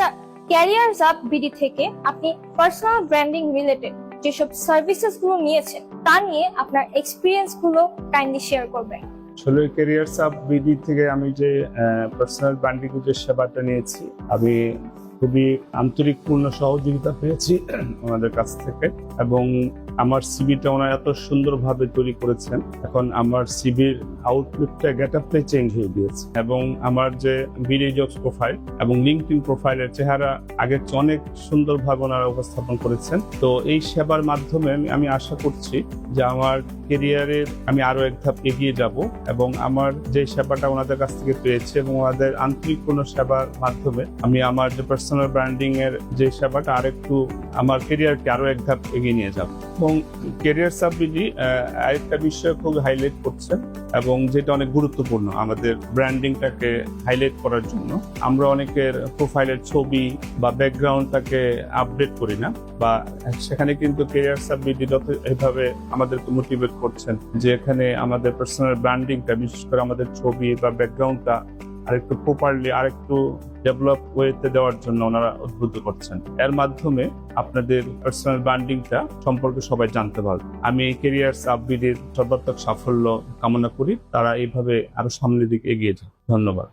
আচ্ছা, ক্যারিয়ার জাব বিডি থেকে আপনি পার্সোনাল ব্র্যান্ডিং রিলেটেড যেসব সার্ভিসেস গুলো নিয়েছেন তা নিয়ে আপনার এক্সপিরিয়েন্স গুলো কাইন্ডলি শেয়ার করবেন। আসলে ক্যারিয়ার সাব বিডি থেকে আমি যে পার্সোনাল ব্র্যান্ডিং যে সেবাটা নিয়েছি, আমি খুবই আন্তরিকপূর্ণ সহযোগিতা পেয়েছি ওনাদের কাছ থেকে, এবং আমার সিভিটা ওনারা এত সুন্দরভাবে তৈরি করেছেন। এখন আমার সিভির আউটলুকটা গেটআপটাই চেঞ্জ হয়ে গিয়েছে, এবং আমার যে বিডি জবস প্রোফাইল এবং লিঙ্কডইন প্রোফাইলের চেহারা আগের চেয়ে অনেক সুন্দরভাবে ওনারা উপস্থাপন করেছেন। তো এই সেবার মাধ্যমে আমি আশা করছি যে আমার ক্যারিয়ারের আমি আরো এক ধাপ এগিয়ে যাব, এবং আমার যে সেবাটা ওনাদের কাছ থেকে পেয়েছি এবং ওনাদের আন্তরিকপূর্ণ সেবার মাধ্যমে আমি আমার যে পার্সোনাল ব্র্যান্ডিং এর যে সেবাটা আরেকটু আমার ক্যারিয়ারকে আরো এক ধাপ এগিয়ে নিয়ে যাব। এবং ক্যারিয়ার সাব বিডি আরেকটা বিষয় খুব হাইলাইট করছে, এবং যেটা অনেক গুরুত্বপূর্ণ আমাদের ব্র্যান্ডিংটাকে হাইলাইট করার জন্য। আমরা অনেকের প্রোফাইলের ছবি বা ব্যাকগ্রাউন্ডটাকে আপডেট করি না, বা সেখানে কিন্তু ক্যারিয়ার সাব বিডি এইভাবে আমাদেরকে মোটিভেট করছেন যে এখানে আমাদের পার্সোনাল ব্র্যান্ডিংটা, বিশেষ করে আমাদের ছবি বা ব্যাকগ্রাউন্ডটা আরেকটু প্রপারলি আরেকটু ডেভেলপ ওয়েতে দেওয়ার জন্য ওনারা উদ্বুদ্ধ করছেন। এর মাধ্যমে আপনাদের পার্সোনাল ব্র্যান্ডিংটা সম্পর্কে সবাই জানতে পারবে। আমি এই ক্যারিয়ার সাব বিডির সর্বাত্মক সাফল্য কামনা করি, তারা এইভাবে আরো সামনের দিকে এগিয়ে যায়। ধন্যবাদ।